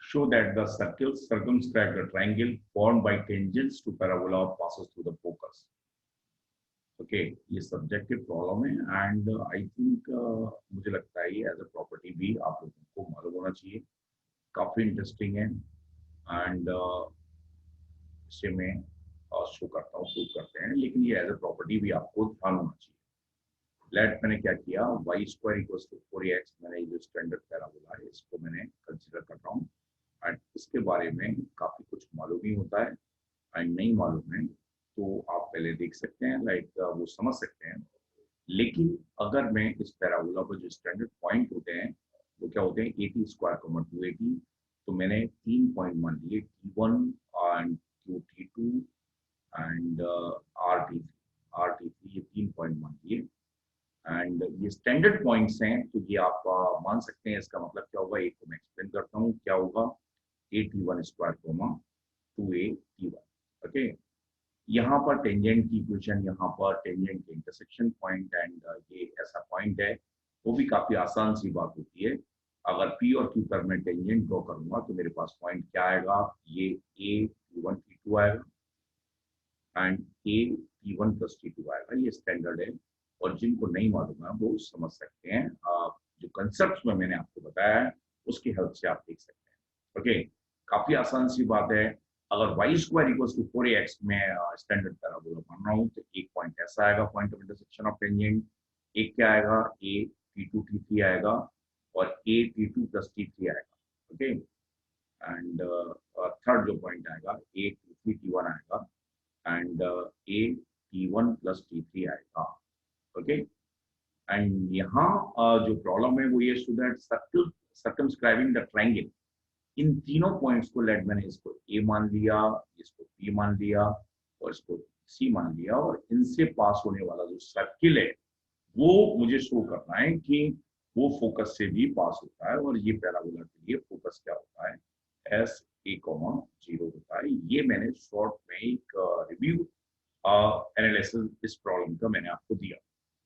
show that the circle circumscribe the triangle formed by tangents to parabola passes through the focus. Okay ये subjective problem है and I think मुझे लगता है ये as a property भी आप लोगों को मालूम होना चाहिए, काफी इंटरेस्टिंग है एंड इसे मैं शो करता हूँ, प्रूव करते हैं, लेकिन ये एज अ प्रॉपर्टी भी आपको ध्यान होना चाहिए। लेट मैंने क्या किया, Y square equals to 4x, मैंने जो स्टैंडर्ड पैराबोला है इसको मैंने कंसिडर कर रहा हूँ एंड इसके बारे में काफी कुछ मालूम ही होता है एंड नहीं मालूम है तो आप पहले देख सकते हैं, लाइक वो समझ सकते हैं। लेकिन अगर मैं इस पैराबोला पर जो स्टैंडर्ड पॉइंट होते हैं वो क्या होते हैं, 80 स्क्वायर कॉमा 280, तो मैंने 3 पॉइंट मान लिए, T1 and T2 and RT3 ये 3 पॉइंट मान लिए एंड ये स्टैंडर्ड पॉइंट्स हैं, तो ये आप मान सकते हैं। इसका मतलब क्या होगा, एक को मैं एक्सप्लेन करता हूँ क्या होगा, AT1 square coma 2AT1। Okay, यहाँ पर टेंजेंट की इक्वेशन, यहाँ पर टेंजेंट के इंटरसेक्शन पॉइंट एंड ये ऐसा पॉइंट है, वो भी काफी आसान सी बात होती है। अगर P और Q पर मैं टेंजेंट ड्रॉ करूंगा तो मेरे पास पॉइंट क्या आएगा, ये A T1 T2 आएगा and A T1 plus T2 आएगा, ये स्टैंडर्ड है और जिनको नहीं मालूम है वो समझ सकते हैं। जो कंसेप्ट में मैंने आपको बताया है उसकी हेल्प से आप देख सकते हैं। ओके, काफी आसान सी बात है। अगर Y square equals to 4ax में स्टैंडर्ड पैराबोला बन रहा हूँ तो एक पॉइंट ऐसा आएगा, point of intersection of tangent. एक क्या आएगा, A T2 T3 आएगा और A T2 प्लस T3 आएगा। ओके, एंड थर्ड जो पॉइंट आएगा A T3 T1 आएगा and A T1 plus T3 आएगा। ओके, एंड यहाँ जो प्रॉब्लम है वो ये स्टूडेंट सर्कमस्क्राइबिंग द ट्रायंगल, इन तीनों पॉइंट्स को लेट मैंने इसको A मान लिया, इसको B मान लिया और इसको C मान लिया और इनसे पास होने वाला जो सर्किल है वो मुझे शो करना है कि वो फोकस से भी पास होता है और ये पैराबोला के लिए फोकस क्या होता है, SA,0 होता है। ये मैंने शॉर्ट में एक रिव्यू एनालिसिस इस प्रॉब्लम का मैंने आपको दिया।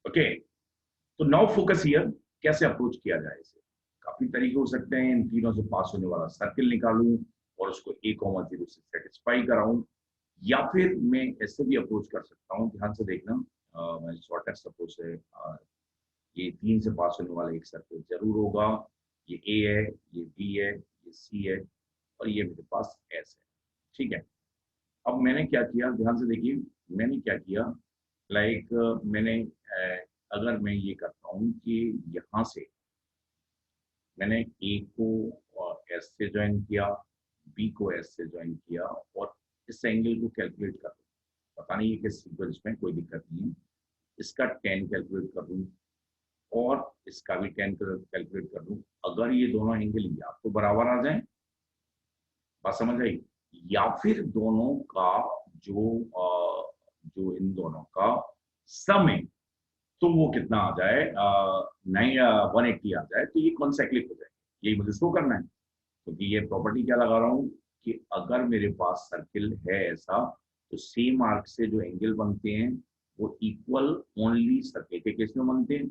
ओके, तो नाउ फोकस हियर, कैसे अप्रोच किया जाए इसे, काफी तरीके हो सकते हैं। इन तीनों से पास होने वाला सर्किल निकालूं और उसको A,0 से सेटिस्फाई कराऊं, या फिर मैं ऐसे भी अप्रोच कर सकता हूं, ध्यान से देखना, मैं शॉर्टेस्ट अप्रोच है, ये 3 से पास होने वाला एक सर्किल जरूर होगा, ये A है, ये B है, ये C है और ये मेरे पास S है। ठीक है, अब मैंने क्या किया, ध्यान से देखिए, मैंने क्या किया, लाइक मैंने अगर मैं ये करता हूँ कि यहाँ से मैंने A को S से ज्वाइन किया, B को S से ज्वाइन किया और इस एंगल को कैलकुलेट कर, पता नहीं ये किस सीक्वेंस में, कोई दिक्कत नहीं है, इसका tan कैलकुलेट कर दूँ और इसका भी tan कैलकुलेट कर दूँ। अगर ये दोनों एंगल या तो बराबर आ जाए, बात समझ आई, या फिर दोनों का जो इन दोनों का सम है तो वो कितना आ जाए, 180 आ जाए, तो ये कॉन्सेक्टिव हो जाए, यही मुझे शो करना है। क्योंकि ये प्रॉपर्टी क्या लगा रहा हूँ कि अगर मेरे पास सर्किल है ऐसा तो सेम आर्क से जो एंगल बनते हैं वो इक्वल ओनली सर्किल के केस में बनते हैं।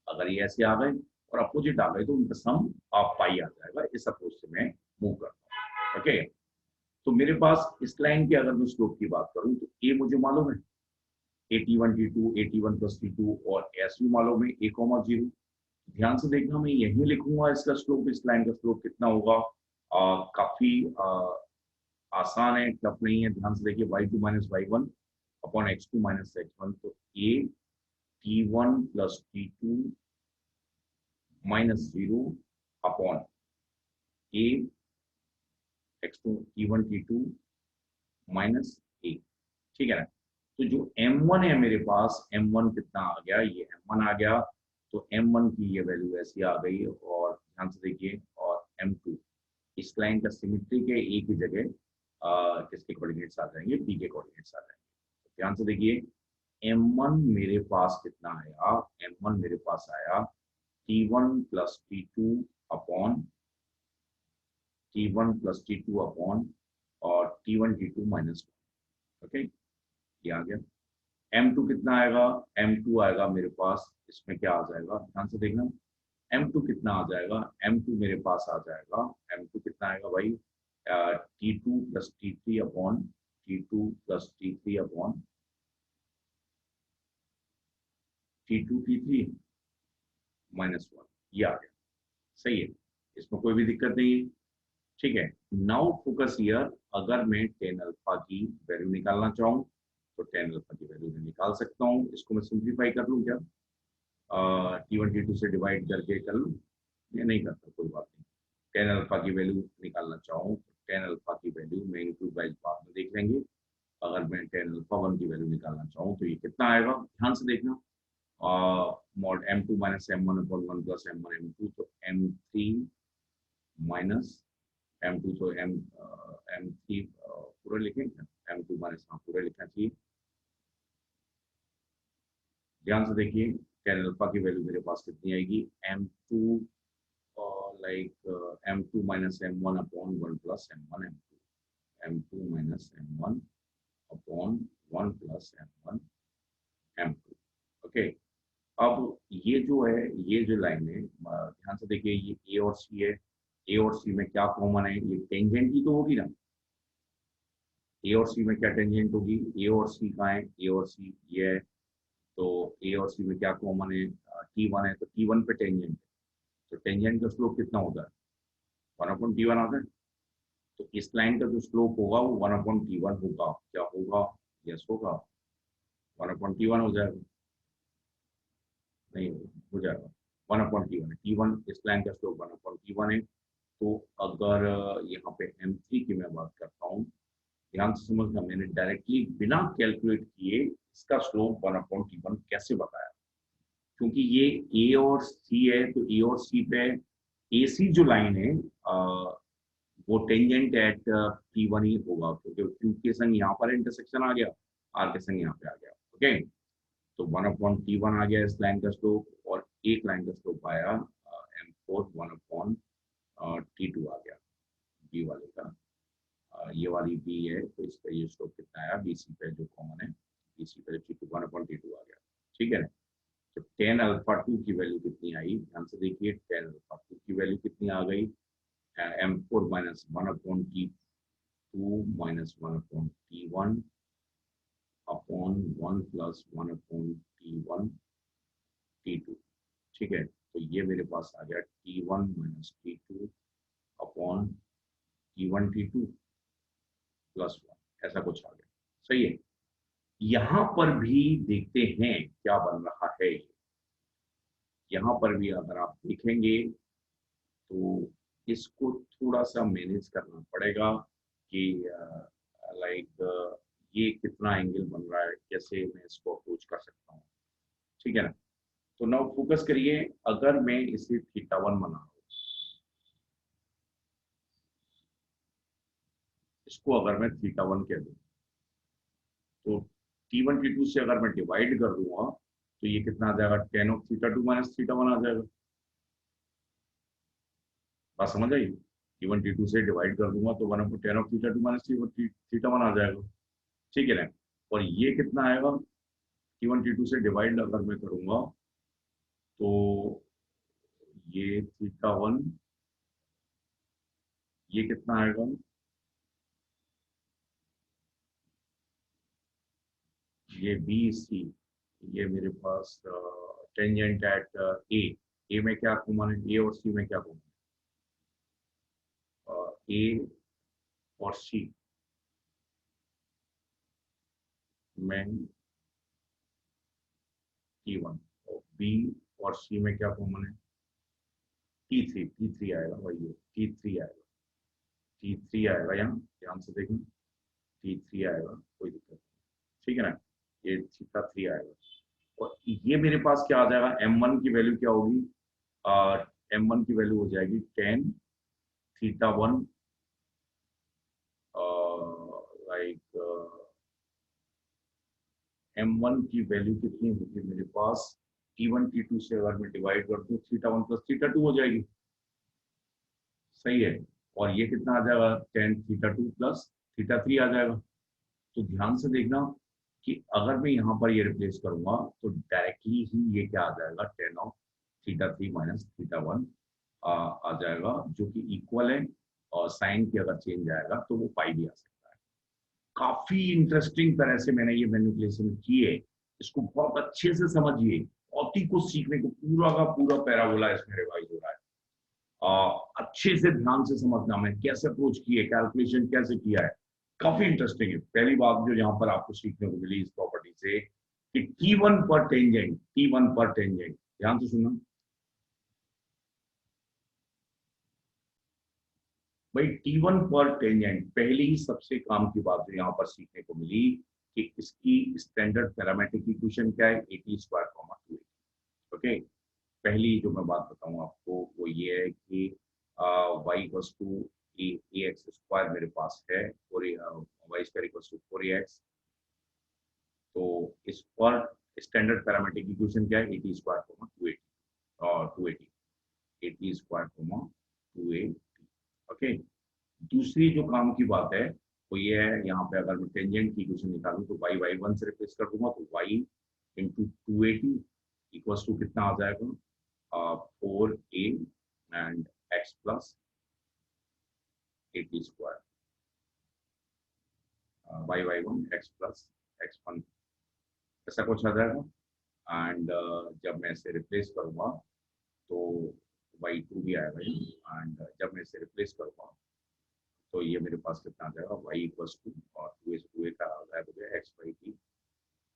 अगर ये ऐसे आ गए और अपोजिट आ गए तो उनका सम पाई आ जाएगा। इस अप्रोच से मैं मूव करता हूँ। ओके, तो मेरे पास इस लाइन की अगर मैं स्लोप की बात करूं तो ए मुझे मालूम है, AT1 T2 AT1 plus T2 और S भी मालूम है, A,0। ध्यान से देखना, मैं यही लिखूंगा इसका स्लोप, इस लाइन का स्लोप कितना होगा। काफी आसान है, टफ नहीं है। ध्यान से देखिए, y2 minus y1 upon x2 minus x1, तो A T1 plus T2 minus 0 upon A x2 T1 T2 minus A। ठीक है ना, तो जो M1 है मेरे पास, M1 कितना आ गया, ये M1 आ गया, तो M1 की ये वैल्यू ऐसी आ गई। और ध्यान से देखिए, और M2 इस लाइन का सिमेट्रिक है, A की जगह किसके कोऑर्डिनेट्स आ जाएंगे, B के कोऑर्डिनेट्स आ जाएंगे। तो ध्यान से देखिए, M1 मेरे पास कितना आया, M1 मेरे पास आया T1 plus T2 upon T1 plus T2 upon और T1 T2 माइनस 1। ओके, ये आ गया। M2 कितना आएगा, M2 आएगा मेरे पास, इसमें क्या आ जाएगा, ध्यान से देखना, M2 कितना आ जाएगा, M2 मेरे पास आ जाएगा, M2 कितना आएगा भाई, T2 plus T3 upon T2 plus T3 upon T2 T3 -1, ये आ गया। सही है, इसमें कोई भी दिक्कत नहीं है। ठीक है, नाउ फोकस हियर, अगर मैं टेन अल्फा की वैल्यू निकालना चाहूँ तो टेन अल्फा की वैल्यू मैं निकाल सकता हूँ। इसको मैं सिंप्लीफाई कर लूँ क्या, T1 T2 से डिवाइड करके कर लूँ या नहीं करता, कोई बात नहीं। टेन अल्फा की वैल्यू निकालना चाहूँ तो टेन अल्फा की वैल्यू मैं इंक्लूड वाइज बाद में देख लेंगे। अगर मैं टेन अल्फा वन की वैल्यू निकालना चाहूँ तो ये कितना आएगा, ध्यान से देखना, mod M2 minus M1 upon 1 plus M1 M2, तो M3 माइनस M2, तो M3 पूरा लिखेंगे, M2 माइनस, हाँ पूरा लिखना चाहिए। ध्यान से देखिए, टेन अल्फा की वैल्यू मेरे पास कितनी आएगी, M2 like M2 minus M1 upon 1 plus M1 M2, M2 minus M1 upon 1 plus M1 M2। Okay, अब ये जो है, ये जो लाइन है, ध्यान से देखिए, ये ए और सी है, ए और सी में क्या कॉमन है, ये टेंजेंट ही तो होगी ना। ए और सी में क्या टेंजेंट होगी, ए और सी कहाँ है, ए और सी ये है, तो ए और सी में क्या कॉमन है, T1 है, तो T1 पे टेंजेंट है, तो टेंजेंट का स्लोप कितना होता है, 1/T1 आता है। तो इस लाइन का जो स्लोप होगा वो 1/T1 होगा, क्या होगा, यस होगा, 1/T1 हो जाएगा, नहीं हो जाएगा, 1/T1 है, T1 इस लाइन का स्लोप 1/T1 है। तो अगर यहाँ पे M3 की मैं बात करता हूँ, ध्यान से समझना, मैंने डायरेक्टली बिना कैलकुलेट किए इसका स्लोप 1/T1 कैसे बताया, क्योंकि ये ए और सी है, तो ए और सी पे ए सी जो लाइन है वो टेंजेंट एट T1 ही होगा, क्योंकि क्यू के संग यहाँ पर इंटरसेक्शन आ गया, आर के संग यहाँ पे आ गया। ओके, तो 1/T1 आ गया इस लाइन का स्लोप, और एक लाइन का स्लोप आया M4 1/T2 आ गया, बी वाले का, ये वाली बी है, तो इसका ये स्लोप कितना आया, BC पे जो कॉमन है, BC पे T2 1/T2 आ गया। ठीक है, तो टेन अल्फा टू की वैल्यू कितनी आई, ध्यान से देखिए, टेन अल्फा टू की वैल्यू कितनी आ गई, M4 minus 1/T2 minus 1/T1 upon 1 plus 1/T1 T2। ठीक है, तो ये मेरे पास आ गया T1 minus T2 upon T1 T2 plus 1, ऐसा कुछ आ गया। सही है, यहाँ पर भी देखते हैं क्या बन रहा है, यहाँ पर भी अगर आप देखेंगे तो इसको थोड़ा सा मैनेज करना पड़ेगा कि लाइक ये कितना एंगल बन रहा है, कैसे मैं इसको अप्रोच कर सकता हूँ। ठीक है ना, तो नाउ फोकस करिए, अगर मैं इसे θ1 बना रहा हूँ, इसको अगर मैं θ1 कह दूँ, तो T1 T2 से अगर मैं डिवाइड कर दूंगा तो ये कितना आ जाएगा, tan ऑफ θ2 माइनस θ1 आ जाएगा। बात समझ आई, T1 T2 से डिवाइड कर दूंगा तो 1/tan ऑफ θ2 माइनस θ1 आ जाएगा। ठीक है ना, और ये कितना आएगा, T1 T2 से डिवाइड अगर मैं करूंगा तो ये θ1, ये कितना आएगा, ये BC, ये मेरे पास टेंजेंट एट ए में क्या कॉमन है, ए और सी में क्या कॉमन है, ए और सी में T1, और बी और सी में क्या कॉमन है, T3 आएगा, वही है, T3 आएगा, T3 आएगा, यहाँ ध्यान से देखें, T3 आएगा, कोई दिक्कत नहीं। ठीक है ना, ये θ3 आएगा, और ये मेरे पास क्या आ जाएगा, M1 की वैल्यू क्या होगी, M1 की वैल्यू हो जाएगी tan θ1 लाइक M1 की वैल्यू कितनी होगी मेरे पास, T1 T2 से अगर मैं डिवाइड कर दूं θ1 प्लस θ2 हो जाएगी। सही है, और ये कितना आ जाएगा, tan θ2 प्लस θ3 आ जाएगा। तो ध्यान से देखना कि अगर मैं यहाँ पर ये रिप्लेस करूंगा तो डायरेक्टली ही ये क्या आ जाएगा, tan ऑफ θ3 माइनस θ1 आ जाएगा, जो कि इक्वल है, और साइन की अगर चेंज आएगा तो वो पाई भी आ सकता है। काफी इंटरेस्टिंग तरह से मैंने ये मैनिपुलेशन की है, इसको बहुत अच्छे से समझिए, बहुत ही कुछ सीखने को, पूरा का पूरा पैराबोला इसमें रिवाइज हो रहा है। अच्छे से ध्यान से समझना, मैं कैसे अप्रोच की है, कैलकुलेशन कैसे किया है, काफी इंटरेस्टिंग है। पहली बात जो यहाँ पर आपको सीखने को मिली इस प्रॉपर्टी से कि T1 पर टेंजेंट, T1 पर टेंजेंट, ध्यान से सुनना भाई, T1 पर टेंजेंट, पहली ही सबसे काम की बात जो यहाँ पर सीखने को मिली कि इसकी स्टैंडर्ड पैरामेट्रिक इक्वेशन क्या है, AT square comma 2AT। Okay, पहली जो मैं बात बताऊं आपको वो ये है कि y equals to A X square मेरे पास है, और Y square equals to 4ax। तो इस पर स्टैंडर्ड पैरामेट्रिक इक्वेशन क्या है, AT स्क्वायर कॉमा 2AT, और 2AT, AT square comma 2AT। Okay, दूसरी जो काम की बात है वो ये है, यहाँ पे अगर मैं टेंजेंट की इक्वेशन निकालूं तो y1 से रिप्लेस कर दूंगा, तो y into 2AT equals to कितना आ जाएगा, 4a and x plus AT square, y1 x plus x1, ऐसा कुछ आ जाएगा। एंड जब मैं इसे रिप्लेस करूंगा तो y2 भी आएगा, एंड जब मैं इसे रिप्लेस करूंगा तो ये मेरे पास कितना आ जाएगा, y इक्वल्स टू, और 2a का आ जाएगा x by t,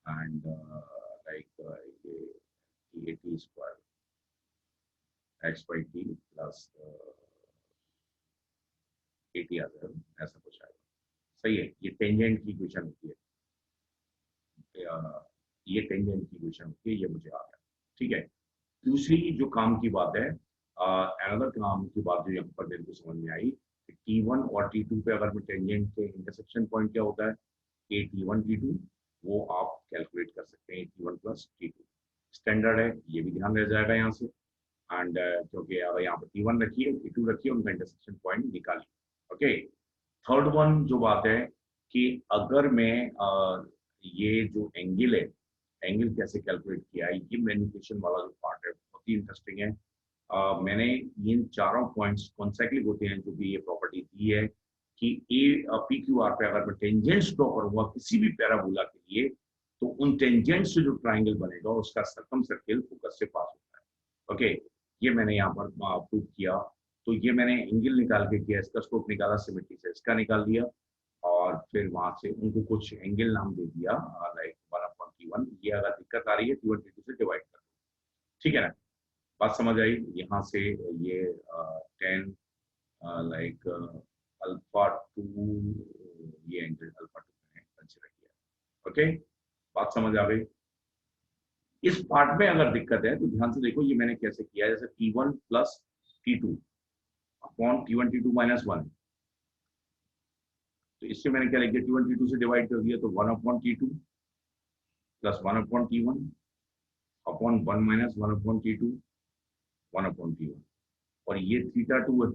and like ये AT square x by t plus AT आ जाएगा, ऐसा कुछ आएगा। सही है, ये टेंजेंट की इक्वेशन होती है, ये टेंजेंट की इक्वेशन होती है, ये मुझे आ गया। ठीक है, दूसरी जो काम की बात है, अनदर काम की बात जो यहाँ पर मेरे को समझ में आई, T1 और T2 पे अगर मैं टेंजेंट के इंटरसेक्शन पॉइंट क्या होता है, T1 T2, वो आप कैलकुलेट कर सकते हैं, T1 प्लस T2 स्टैंडर्ड है, ये भी ध्यान रह जाएगा यहाँ से। एंड क्योंकि अगर यहाँ पर T1 रखिए, T2 रखिए, उनका इंटरसेक्शन पॉइंट निकालिए। ओके, थर्ड वन जो बात है कि अगर मैं ये जो एंगल है, एंगल कैसे कैलकुलेट किया है, ये मैनिपुलेशन वाला जो पार्ट है बहुत ही इंटरेस्टिंग है। मैंने इन चारों पॉइंट्स कॉन्सेक्टिव होते हैं जो भी ये प्रॉपर्टी दी है कि PQR पे अगर मैं टेंजेंट्स ड्रॉ करूंगा किसी भी पैराबोला के लिए, तो उन टेंजेंट्स से जो ट्राइंगल बनेगा उसका सर्कम सर्किल फोकस से पास होता है। ओके, ये मैंने यहाँ पर प्रूव किया। तो ये मैंने एंगल निकाल के किया, इसका स्लोप निकाला, सिमेट्री से इसका निकाल दिया, और फिर वहां से उनको कुछ एंगल नाम दे दिया, लाइक 1/T1। ये अगर दिक्कत आ रही है T1 T2 से डिवाइड कर, ठीक है ना, बात समझ आई। यहाँ से ये 10 लाइक अल्फा 2, ये एंगल अल्फा 2 मैंने कंसीडर किया। ओके, बात समझ आ गई। इस पार्ट में अगर दिक्कत है तो ध्यान से देखो, ये मैंने कैसे किया है, जैसे T1 plus T2 upon T1 T2 minus 1, तो इससे मैंने क्या लिख दिया, T1 T2 से डिवाइड कर दिया, तो 1/T2 plus 1/T1 upon 1 minus 1/T2 1/T1, और ये θ2 है,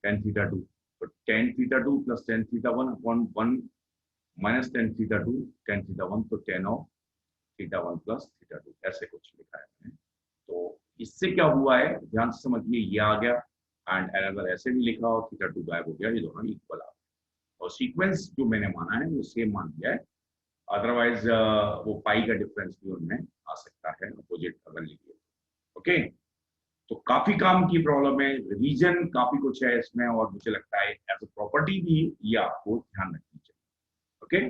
tan θ2, तो tan θ2 plus tan θ1 upon 1 minus tan θ2 tan θ1, तो tan ऑफ θ1 प्लस θ2, ऐसे कुछ लिखा है मैंने। तो इससे क्या हुआ है ध्यान से समझिए, ये आ गया, एंड अगर ऐसे भी लिखा हो θ2 गायब हो गया, ये दोनों इक्वल आ गए, और सीक्वेंस जो मैंने माना है वो सेम मान लिया है। अदरवाइज वो पाई का डिफरेंस भी उनमें आ सकता है, अपोजिट अगर लिखिए। ओके, तो काफी काम की प्रॉब्लम है, रिवीजन काफी कुछ है इसमें, और मुझे लगता है एज अ प्रॉपर्टी भी ये आपको ध्यान रखनी चाहिए। ओके,